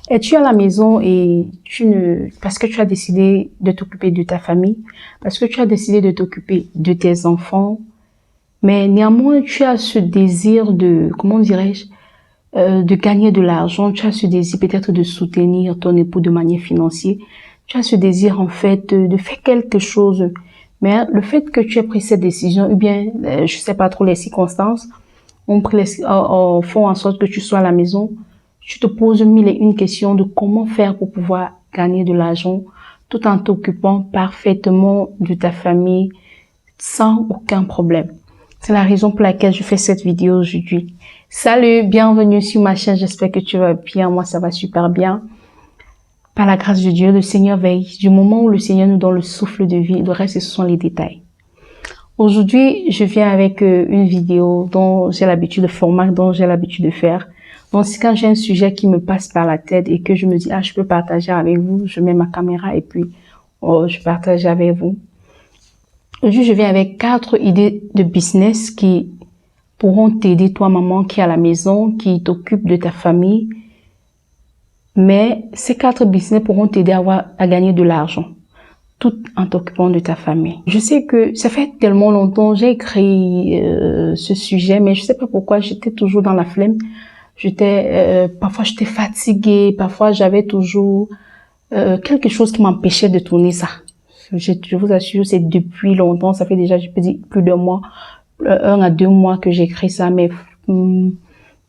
Es-tu à la maison et parce que tu as décidé de t'occuper de ta famille, parce que tu as décidé de t'occuper de tes enfants, mais néanmoins tu as ce désir de, comment dirais-je, de gagner de l'argent, tu as ce désir peut-être de soutenir ton époux de manière financière, tu as ce désir en fait de faire quelque chose, mais le fait que tu aies pris cette décision, ou bien je sais pas trop les circonstances, font en sorte que tu sois à la maison, tu te poses mille et une questions de comment faire pour pouvoir gagner de l'argent tout en t'occupant parfaitement de ta famille sans aucun problème. C'est la raison pour laquelle je fais cette vidéo aujourd'hui. Salut, bienvenue sur ma chaîne, j'espère que tu vas bien, moi ça va super bien. Par la grâce de Dieu, le Seigneur veille. Du moment où le Seigneur nous donne le souffle de vie, le reste ce sont les détails. Aujourd'hui, je viens avec une vidéo dont j'ai l'habitude de format, dont j'ai l'habitude de faire. Donc, c'est quand j'ai un sujet qui me passe par la tête et que je me dis, je peux partager avec vous, je mets ma caméra et puis je partage avec vous. Aujourd'hui, je viens avec 4 idées de business qui pourront t'aider, toi, maman, qui est à la maison, qui t'occupe de ta famille. Mais ces 4 business pourront t'aider à gagner de l'argent, tout en t'occupant de ta famille. Je sais que ça fait tellement longtemps, j'ai écrit ce sujet, mais je sais pas pourquoi, j'étais toujours dans la flemme. Parfois j'étais fatiguée, parfois j'avais toujours quelque chose qui m'empêchait de tourner ça. Je vous assure, c'est depuis longtemps, ça fait déjà, je peux dire, plus de mois, 1 à 2 mois que j'ai écrit ça, mais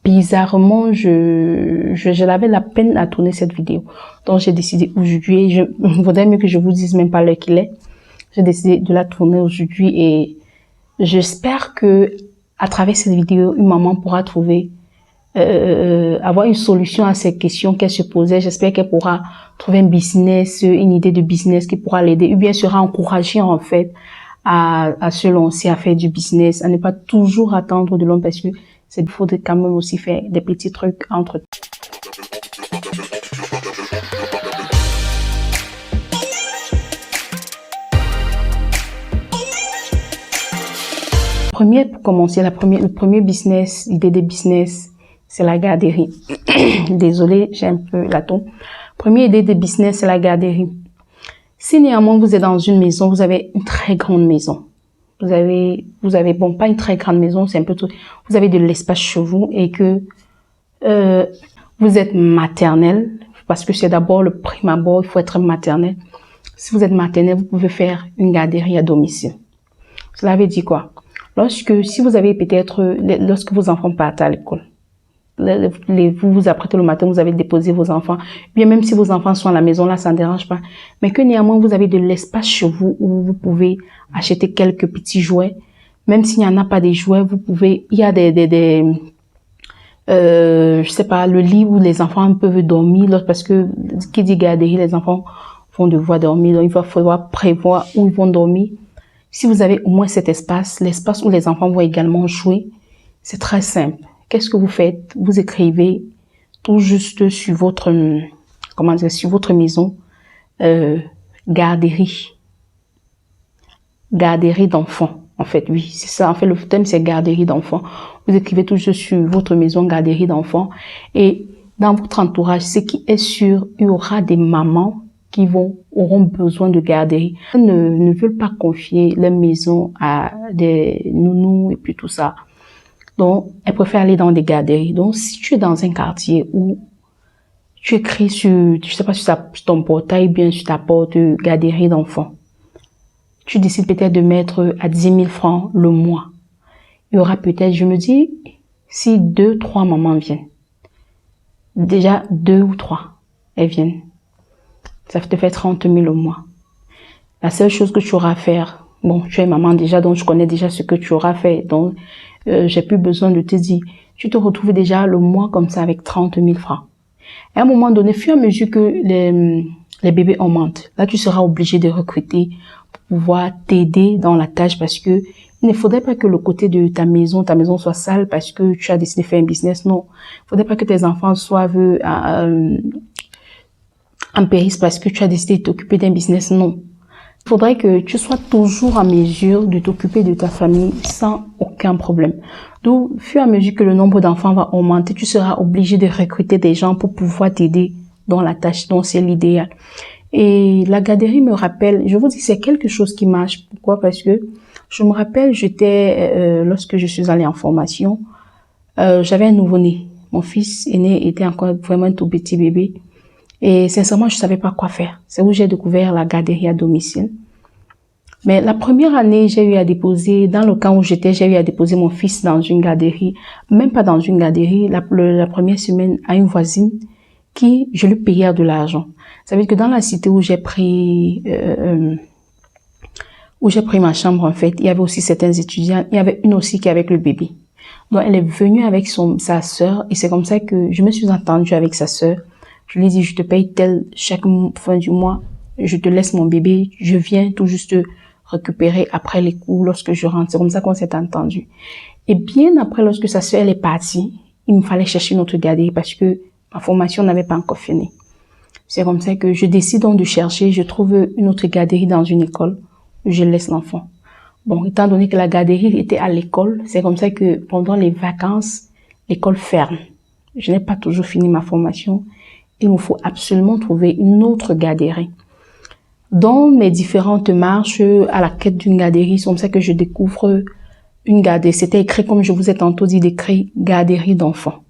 bizarrement, j'avais la peine à tourner cette vidéo. Donc, j'ai décidé aujourd'hui, je vaudrait mieux que je vous dise même pas l'heure qu'il est. J'ai décidé de la tourner aujourd'hui et j'espère que à travers cette vidéo, une maman pourra trouver, avoir une solution à ces questions qu'elle se posait. J'espère qu'elle pourra trouver un business, une idée de business qui pourra l'aider, ou bien sera encouragée en fait à se lancer, à faire du business, à ne pas toujours attendre de l'homme parce que il faut quand même aussi faire des petits trucs entre. Pour commencer, le premier business, idée de business, c'est la garderie. Désolée, j'ai un peu la tombe. Première idée de business, c'est la garderie. Si néanmoins vous êtes dans une maison, vous avez une très grande maison. Vous avez, bon, pas une très grande maison, c'est un peu tout. Vous avez de l'espace chez vous et que vous êtes maternelle, parce que c'est d'abord le prime abord, il faut être maternelle. Si vous êtes maternelle, vous pouvez faire une garderie à domicile. Cela veut dire quoi? Si vous avez peut-être, lorsque vos enfants partent à l'école, vous vous apprêtez le matin, vous avez déposé vos enfants, bien même si vos enfants sont à la maison, là, ça ne dérange pas. Mais que néanmoins, vous avez de l'espace chez vous où vous pouvez acheter quelques petits jouets. Même s'il n'y en a pas des jouets, vous pouvez, il y a je sais pas, le lit où les enfants peuvent dormir, parce que, qui dit garderie, les enfants vont devoir dormir, donc il va falloir prévoir où ils vont dormir. Si vous avez au moins cet espace, l'espace où les enfants vont également jouer, c'est très simple. Qu'est-ce que vous faites? Vous écrivez tout juste sur votre, sur votre maison, garderie. Garderie d'enfants. En fait, oui, c'est ça. En fait, le thème, c'est garderie d'enfants. Vous écrivez tout juste sur votre maison, garderie d'enfants. Et dans votre entourage, ce qui est sûr, il y aura des mamans qui auront besoin de garderie. Elles ne veulent pas confier leur maison à des nounous et puis tout ça. Donc, elles préfèrent aller dans des garderies. Donc, si tu es dans un quartier où tu écris je sais pas, sur ton portail, bien sur ta porte, garderie d'enfants, tu décides peut-être de mettre à 10 000 francs le mois. Il y aura peut-être, je me dis, si 2, 3 mamans viennent, déjà 2 ou 3, elles viennent, ça te fait 30 000 au mois. La seule chose que tu auras à faire, bon, tu es maman déjà, donc je connais déjà ce que tu auras fait, donc j'ai plus besoin de te dire, tu te retrouves déjà le mois comme ça avec 30 000 francs. À un moment donné, fur et à mesure que les bébés augmentent, là tu seras obligé de recruter pour pouvoir t'aider dans la tâche parce que il ne faudrait pas que le côté de ta maison soit sale parce que tu as décidé de faire un business. Non, il faudrait pas que tes enfants soient en périsse parce que tu as décidé de t'occuper d'un business. Non. Il faudrait que tu sois toujours en mesure de t'occuper de ta famille sans aucun problème. Donc, au fur et à mesure que le nombre d'enfants va augmenter, tu seras obligé de recruter des gens pour pouvoir t'aider dont la tâche, dont c'est l'idéal. Et la garderie me rappelle, je vous dis, c'est quelque chose qui marche. Pourquoi? Parce que je me rappelle, lorsque je suis allée en formation, j'avais un nouveau-né. Mon fils aîné était encore vraiment un tout petit bébé. Et sincèrement, je savais pas quoi faire. C'est où j'ai découvert la garderie à domicile. Mais la première année, dans le camp où j'étais, j'ai eu à déposer mon fils dans une garderie. Même pas dans une garderie, la première semaine à une voisine je lui payais de l'argent. Ça veut dire que dans la cité où j'ai pris ma chambre, en fait, il y avait aussi certains étudiants. Il y avait une aussi qui est avec le bébé. Donc, elle est venue avec sa sœur et c'est comme ça que je me suis entendue avec sa sœur. Je lui ai dit, je te paye chaque fin du mois, je te laisse mon bébé, je viens tout juste récupérer après les cours lorsque je rentre. C'est comme ça qu'on s'est entendu. Et bien après, lorsque sa sœur elle est partie, il me fallait chercher une autre garderie parce que ma formation n'avait pas encore fini. C'est comme ça que je décide donc de chercher, je trouve une autre garderie dans une école où je laisse l'enfant. Bon, étant donné que la garderie était à l'école, c'est comme ça que pendant les vacances, l'école ferme. Je n'ai pas toujours fini ma formation. Il me faut absolument trouver une autre garderie. Dans mes différentes marches à la quête d'une garderie, c'est comme ça que je découvre une garderie. C'était écrit, comme je vous ai tantôt dit, d'écrit garderie d'enfants.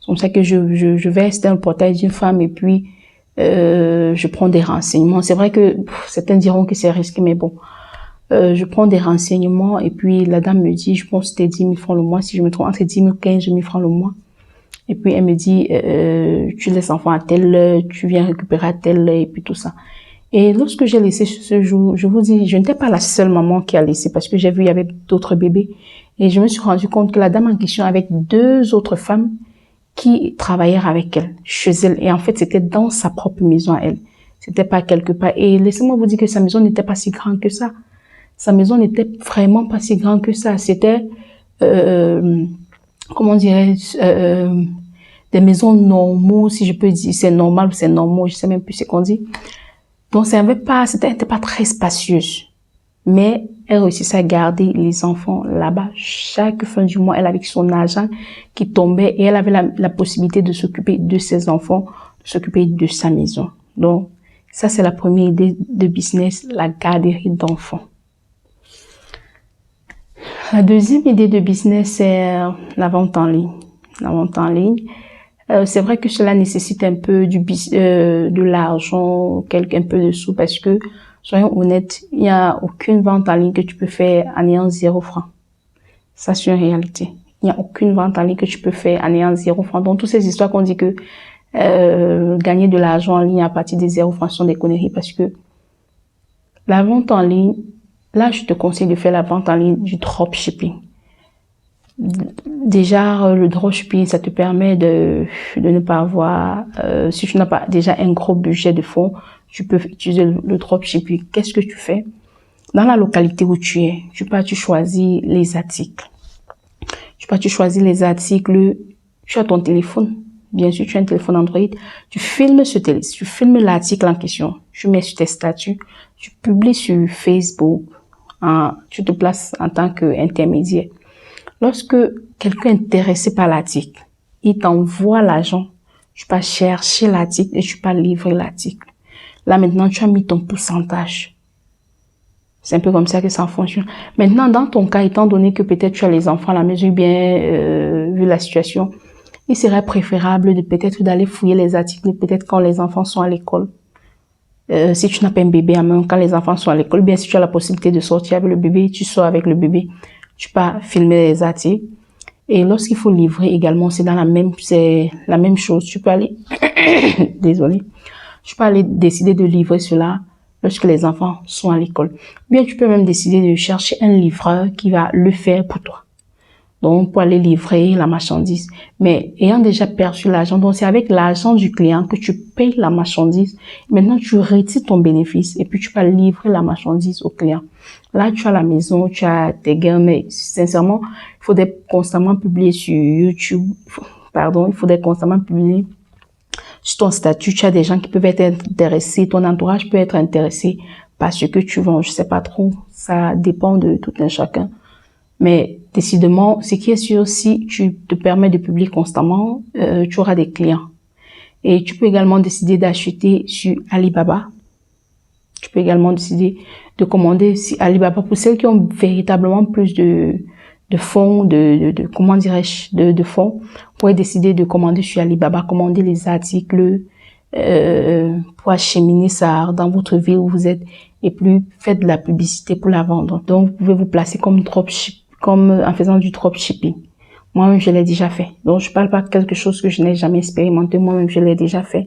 C'est comme ça que je vais dans le portail d'une femme et puis je prends des renseignements. C'est vrai que certains diront que c'est risqué, mais bon. Je prends des renseignements et puis la dame me dit, je pense que c'était 10 000 francs le mois, si je me trompe, entre 10 000 et 15 000 francs le mois. Et puis elle me dit, tu laisses l'enfant à telle heure, tu viens récupérer à telle heure et puis tout ça. Et lorsque j'ai laissé ce jour, je vous dis, je n'étais pas la seule maman qui a laissé parce que j'ai vu il y avait d'autres bébés. Et je me suis rendu compte que la dame en question avait 2 autres femmes qui travaillaient avec elle, chez elle. Et en fait, c'était dans sa propre maison à elle. C'était pas quelque part. Et laissez-moi vous dire que sa maison n'était pas si grande que ça. Sa maison n'était vraiment pas si grande que ça. C'était, comment dirais-je, des maisons normaux, si je peux dire, c'est normal ou c'est normal, je sais même plus ce qu'on dit. Donc, c'était pas très spacieuse. Mais elle réussissait à garder les enfants là-bas. Chaque fin du mois, elle avait son argent qui tombait et elle avait la possibilité de s'occuper de ses enfants, de s'occuper de sa maison. Donc, ça, c'est la première idée de business, la garderie d'enfants. La deuxième idée de business, c'est la vente en ligne. La vente en ligne. C'est vrai que cela nécessite un peu de l'argent, un peu de sous, parce que, soyons honnêtes, il n'y a aucune vente en ligne que tu peux faire en ayant 0 francs. Ça, c'est une réalité. Il n'y a aucune vente en ligne que tu peux faire en ayant 0 francs. Donc, toutes ces histoires qu'on dit que gagner de l'argent en ligne à partir des 0 francs sont des conneries, parce que la vente en ligne, là, je te conseille de faire la vente en ligne du dropshipping. Déjà, le dropshipping, ça te permet de ne pas avoir, si tu n'as pas déjà un gros budget de fonds, tu peux utiliser le dropshipping. Qu'est-ce que tu fais? Dans la localité où tu es, tu choisis les articles. Tu choisis les articles, tu as ton téléphone. Bien sûr, tu as un téléphone Android. Tu filmes l'article en question. Tu mets sur tes statuts. Tu publies sur Facebook. Tu te places en tant qu'intermédiaire. Lorsque quelqu'un est intéressé par l'article, il t'envoie l'argent, tu vas chercher l'article et tu vas livrer l'article. Là, maintenant, tu as mis ton pourcentage. C'est un peu comme ça que ça fonctionne. Maintenant, dans ton cas, étant donné que peut-être tu as les enfants à la maison, bien, vu la situation, il serait préférable peut-être d'aller fouiller les articles, peut-être quand les enfants sont à l'école. Si tu n'as pas un bébé à main, quand les enfants sont à l'école, bien, si tu as la possibilité de sortir avec le bébé, tu sors avec le bébé. Tu peux filmer les articles. Et lorsqu'il faut livrer également, c'est la même chose. Tu peux aller, désolé. Tu peux aller décider de livrer cela lorsque les enfants sont à l'école. Bien, tu peux même décider de chercher un livreur qui va le faire pour toi. Donc, pour aller livrer la marchandise. Mais ayant déjà perçu l'argent, donc c'est avec l'argent du client que tu payes la marchandise. Maintenant, tu retires ton bénéfice et puis tu vas livrer la marchandise au client. Là, tu as la maison, tu as tes gains, mais sincèrement, il faudrait constamment publier sur YouTube. Il faudrait constamment publier sur ton statut. Tu as des gens qui peuvent être intéressés, ton entourage peut être intéressé par ce que tu vends. Je sais pas trop, ça dépend de tout un chacun. Mais décidément, ce qui est sûr, si tu te permets de publier constamment, tu auras des clients. Et tu peux également décider d'acheter sur Alibaba. Tu peux également décider de commander sur Alibaba pour celles qui ont véritablement plus de fonds, comment dirais-je, de fonds. Vous pouvez décider de commander sur Alibaba, commander les articles pour acheminer ça dans votre ville où vous êtes et puis faites de la publicité pour la vendre. Donc, vous pouvez vous placer comme en faisant du dropshipping. Moi-même, je l'ai déjà fait. Donc, je parle pas de quelque chose que je n'ai jamais expérimenté. Moi-même, je l'ai déjà fait.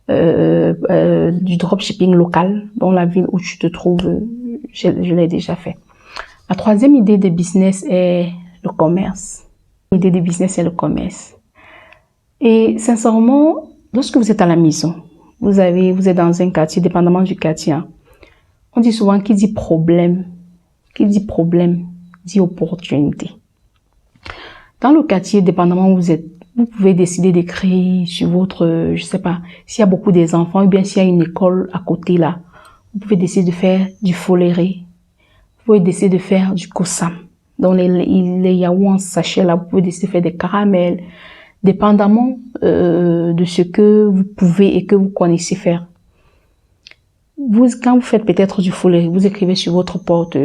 Du dropshipping local dans la ville où tu te trouves, je l'ai déjà fait. La troisième idée de business est le commerce. L'idée de business est le commerce. Et sincèrement, lorsque vous êtes à la maison, vous êtes dans un quartier, dépendamment du quartier, hein, on dit souvent qui dit problème dit opportunité. Dans le quartier, dépendamment où vous êtes, vous pouvez décider de créer sur votre, je sais pas, s'il y a beaucoup des enfants, ou bien s'il y a une école à côté là, vous pouvez décider de faire du foléré. Vous pouvez décider de faire du kosam. Dans les yaourts en sachet là, vous pouvez décider de faire des caramels, dépendamment de ce que vous pouvez et que vous connaissez faire. Quand vous faites peut-être du foléré, vous écrivez sur votre porte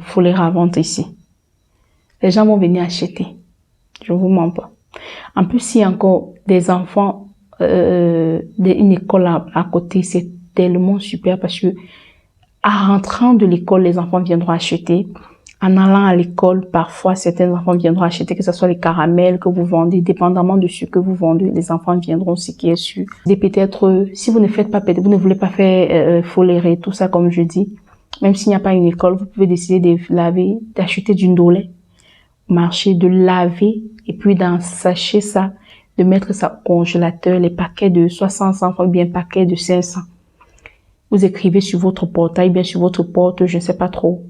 foléré à vente ici. Les gens vont venir acheter. Je vous mens pas. En plus, s'il y a encore des enfants, une école à côté, c'est tellement super parce que en rentrant de l'école, les enfants viendront acheter. En allant à l'école, parfois, certains enfants viendront acheter, que ce soit les caramels que vous vendez, dépendamment de ce que vous vendez, les enfants viendront, ce qui est sûr. Et peut-être, si vous ne faites pas, peut-être, vous ne voulez pas faire folérer, tout ça, comme je dis, même s'il n'y a pas une école, vous pouvez décider de laver, d'acheter du ndolé, marcher, de laver, et puis d'en sacher ça, de mettre ça au congélateur, les paquets de 60 enfants, ou bien paquets de 500. Vous écrivez sur votre portail, bien sur votre porte, je ne sais pas trop,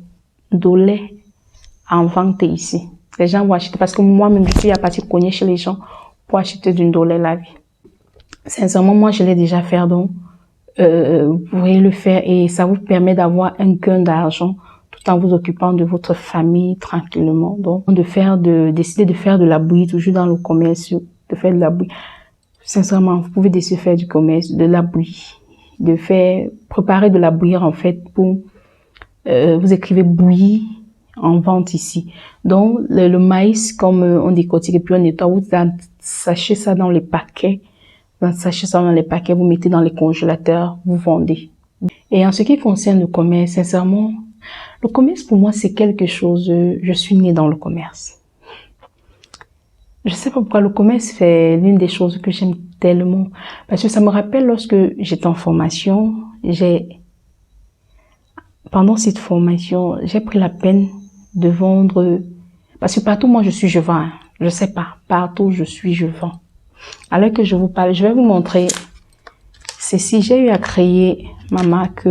ndolé en vente ici. Les gens vont acheter parce que moi-même, je suis à partir cogner chez les gens pour acheter du ndolé la vie. Sincèrement, moi, je l'ai déjà fait, donc vous pourrez le faire et ça vous permet d'avoir un gain d'argent tout en vous occupant de votre famille tranquillement. Donc, décider de faire de la bouillie, toujours dans le commerce, de faire de la bouillie. Sincèrement, vous pouvez décider de faire du commerce, de la bouillie, préparer de la bouillie en fait pour, vous écrivez bouillie en vente ici. Donc, le maïs, comme on décortique et puis on nettoie, vous sachez ça dans les paquets. Vous sachez ça dans les paquets, vous mettez dans les congélateurs, vous vendez. Et en ce qui concerne le commerce, sincèrement, le commerce pour moi c'est quelque chose, je suis née dans le commerce. Je sais pas pourquoi le commerce fait l'une des choses que j'aime tellement. Parce que ça me rappelle lorsque j'étais en formation, pendant cette formation, j'ai pris la peine de vendre, parce que partout moi je vends, je sais pas, partout je vends. Alors que je vous parle, je vais vous montrer ceci. J'ai eu à créer ma marque,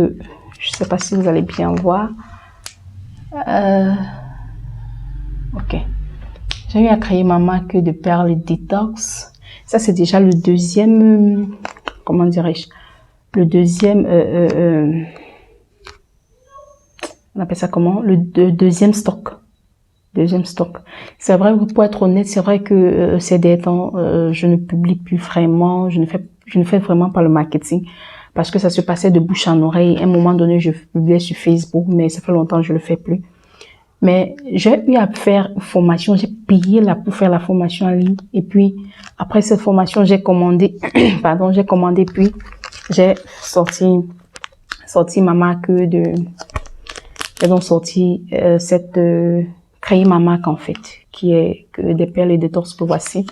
je sais pas si vous allez bien voir. Ok. J'ai eu à créer ma marque de perles détox. Ça c'est déjà le deuxième, comment dirais-je, le deuxième, on appelle ça comment, le deuxième stock. Deuxième stock. C'est vrai, pour être honnête, c'est vrai que ces derniers temps, je ne publie plus vraiment, je ne fais vraiment pas le marketing parce que ça se passait de bouche en oreille. À un moment donné, je publiais sur Facebook, mais ça fait longtemps que je le fais plus. Mais j'ai eu à faire une formation, j'ai payé là pour faire la formation en ligne. Et puis, après cette formation, j'ai commandé, puis j'ai sorti ma marque j'ai donc sorti créer ma marque en fait, qui est des perles et des torses que voici.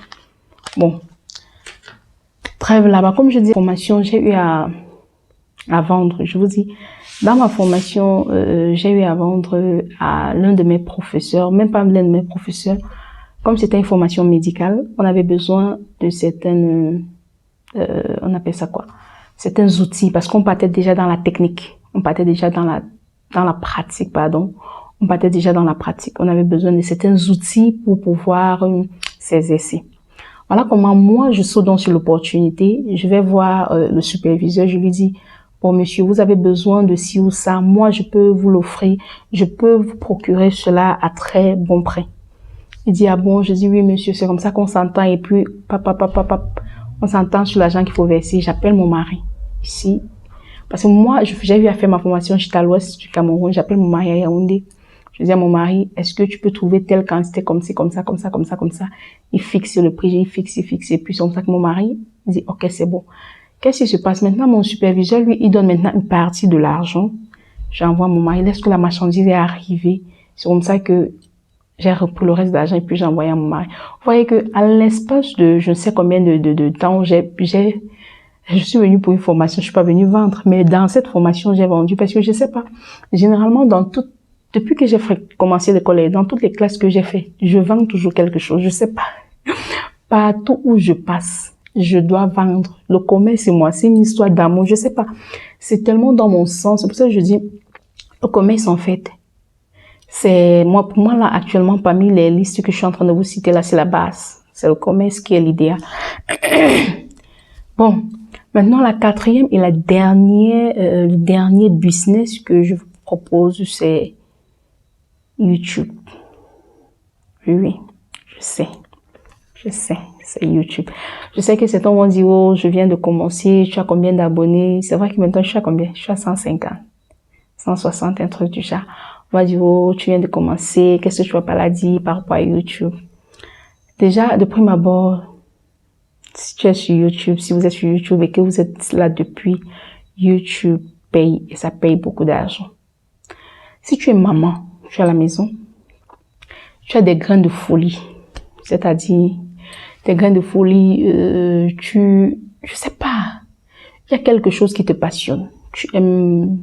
Bon, trêve là-bas, comme je dis, formation, j'ai eu à vendre. Je vous dis, dans ma formation, j'ai eu à vendre à l'un de mes professeurs, même pas l'un de mes professeurs, comme c'était une formation médicale, on avait besoin de certaines, on appelle ça quoi, certains outils, parce qu'on partait déjà dans la technique, on partait déjà dans la pratique, pardon. On partait déjà dans la pratique. On avait besoin de certains outils pour pouvoir s'exercer. Voilà comment moi, je saute donc sur l'opportunité. Je vais voir le superviseur. Je lui dis, bon monsieur, vous avez besoin de ci ou ça. Moi, je peux vous l'offrir. Je peux vous procurer cela à très bon prix. Il dit, ah bon? Je dis, oui monsieur, c'est comme ça qu'on s'entend. Et puis, On s'entend sur l'argent qu'il faut verser. J'appelle mon mari ici. Parce que moi, j'ai eu à faire ma formation, j'étais à l'ouest du Cameroun. J'appelle mon mari à Yaoundé. Je dis à mon mari, est-ce que tu peux trouver telle quantité comme ci, comme ça, comme ça, comme ça, comme ça. Il fixe le prix, il fixe. Et puis c'est comme ça que mon mari dit, ok, c'est bon. Qu'est-ce qui se passe maintenant? Mon superviseur, lui, il donne maintenant une partie de l'argent. J'envoie à mon mari, laisse que la marchandise est arrivée. C'est comme ça que j'ai repris le reste de l'argent et puis j'ai envoyé à mon mari. Vous voyez que à l'espace de je ne sais combien de temps, je suis venue pour une formation, je suis pas venue vendre, mais dans cette formation, j'ai vendu parce que je sais pas. Généralement, depuis que j'ai commencé l'école et dans toutes les classes que j'ai fait, je vends toujours quelque chose. Je sais pas. Partout où je passe, je dois vendre. Le commerce, c'est moi. C'est une histoire d'amour. Je sais pas. C'est tellement dans mon sens. C'est pour ça que je dis, le commerce, en fait, c'est moi, pour moi, là, actuellement, parmi les listes que je suis en train de vous citer, là, c'est la base. C'est le commerce qui est l'idéal. Bon. Maintenant, la quatrième et le dernier business que je vous propose, c'est YouTube. Oui, je sais, c'est YouTube. Je sais que certains vont dire, oh, je viens de commencer, tu as combien d'abonnés? C'est vrai que maintenant, je suis à combien? Je suis à 150, 160, un truc du genre. On va dire, oh, tu viens de commencer, qu'est-ce que tu vas pas la dire par rapport à YouTube? Déjà, de prime abord, si tu es sur YouTube, si vous êtes sur YouTube et que vous êtes là depuis, YouTube paye et ça paye beaucoup d'argent. Si tu es maman, tu es à la maison, tu as des grains de folie, c'est-à-dire des grains de folie, je sais pas, il y a quelque chose qui te passionne. Tu aimes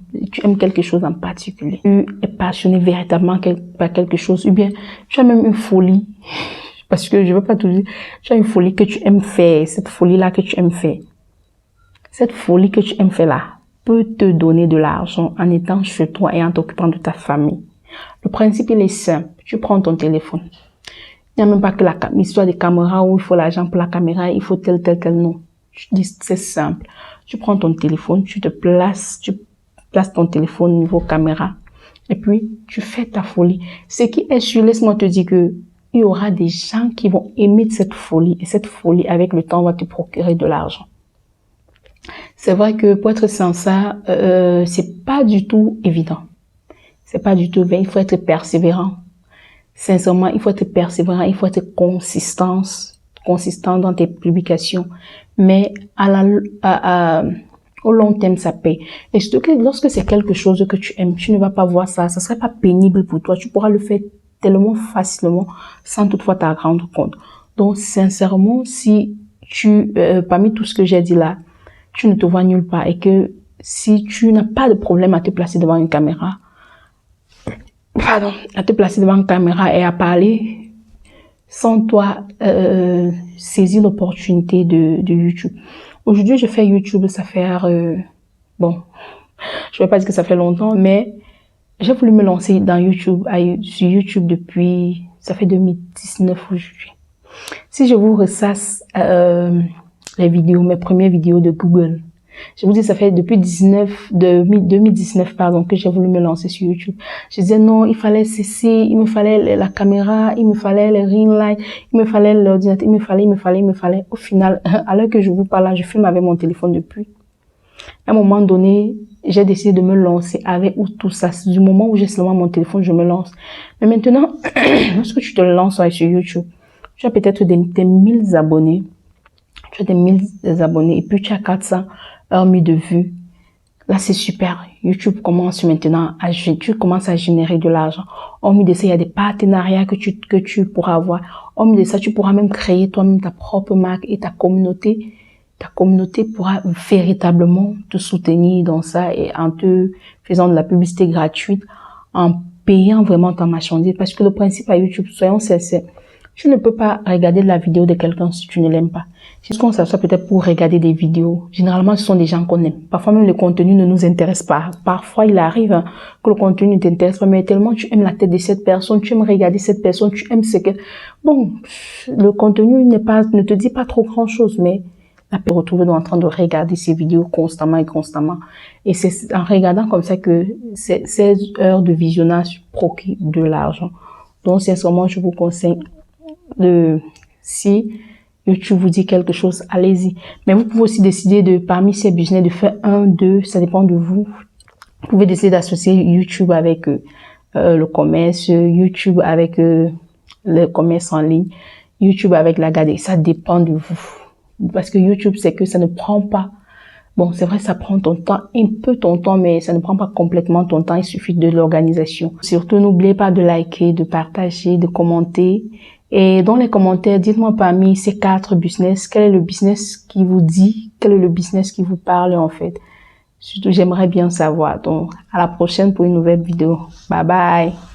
quelque chose en particulier. Tu es passionné véritablement par quelque chose, ou bien tu as même une folie. Parce que je veux pas te dire, tu as une folie que tu aimes faire, cette folie-là que tu aimes faire. Cette folie que tu aimes faire là peut te donner de l'argent en étant chez toi et en t'occupant de ta famille. Le principe, il est simple. Tu prends ton téléphone. Il n'y a même pas que l'histoire des caméras où il faut l'argent pour la caméra, il faut tel, non. Je dis, c'est simple. Tu prends ton téléphone, tu places ton téléphone au niveau caméra. Et puis, tu fais ta folie. Ce qui est sûr, laisse-moi te dire que il y aura des gens qui vont aimer cette folie. Et cette folie, avec le temps, va te procurer de l'argent. C'est vrai que pour être sincère, c'est pas du tout évident. C'est pas du tout évident. Il faut être persévérant. Sincèrement, il faut être persévérant. Il faut être consistant dans tes publications. Mais au long terme, ça paye. Et surtout que lorsque c'est quelque chose que tu aimes, tu ne vas pas voir ça. Ça serait pas pénible pour toi. Tu pourras le faire tellement facilement sans toutefois t'en rendre compte. Donc, sincèrement, si parmi tout ce que j'ai dit là, tu ne te vois nulle part et que si tu n'as pas de problème à te placer devant une caméra, et à parler, sans toi saisir l'opportunité de YouTube. Aujourd'hui, je fais YouTube, ça fait bon, je vais pas dire que ça fait longtemps, mais j'ai voulu me lancer dans YouTube, sur YouTube depuis, ça fait 2019 aujourd'hui. Si je vous ressasse mes premières vidéos de Google, je vous dis, ça fait depuis 2019, que j'ai voulu me lancer sur YouTube. Je disais non, il fallait ceci, il me fallait la caméra, il me fallait les ring lights, il me fallait l'ordinateur, il me fallait. Au final, à l'heure que je vous parle là, je filme avec mon téléphone depuis. À un moment donné, j'ai décidé de me lancer avec tout ça. Du moment où j'ai seulement mon téléphone, je me lance. Mais maintenant, lorsque tu te lances sur YouTube, tu as peut-être des 1000 abonnés. Tu as des 1000 abonnés et puis tu as 400 heures de vues. Là, c'est super. YouTube commence maintenant tu commences à générer de l'argent. Hormis de ça, il y a des partenariats que tu pourras avoir. Hormis de ça, tu pourras même créer toi-même ta propre marque et ta communauté. Ta communauté pourra véritablement te soutenir dans ça et en te faisant de la publicité gratuite, en payant vraiment ta marchandise. Parce que le principe à YouTube, soyons sincères, tu ne peux pas regarder la vidéo de quelqu'un si tu ne l'aimes pas. Si on s'assoit peut-être pour regarder des vidéos, généralement ce sont des gens qu'on aime. Parfois même le contenu ne nous intéresse pas. Parfois il arrive que le contenu ne t'intéresse pas, mais tellement tu aimes la tête de cette personne, tu aimes regarder cette personne, tu aimes ce que... Bon, le contenu ne te dit pas trop grand chose, mais on peut retrouver en train de regarder ces vidéos constamment. Et c'est en regardant comme ça que ces heures de visionnage procurent de l'argent. Donc, sincèrement, je vous conseille si YouTube vous dit quelque chose, allez-y. Mais vous pouvez aussi décider de, parmi ces business, de faire un, deux, ça dépend de vous. Vous pouvez décider d'associer YouTube avec le commerce, YouTube avec le commerce en ligne, YouTube avec la garderie. Ça dépend de vous. Parce que YouTube, c'est que ça ne prend pas. Bon, c'est vrai, ça prend ton temps, un peu ton temps, mais ça ne prend pas complètement ton temps. Il suffit de l'organisation. Surtout, n'oubliez pas de liker, de partager, de commenter. Et dans les commentaires, dites-moi parmi ces 4 business, quel est le business qui vous dit, quel est le business qui vous parle en fait. Surtout, j'aimerais bien savoir. Donc, à la prochaine pour une nouvelle vidéo. Bye bye.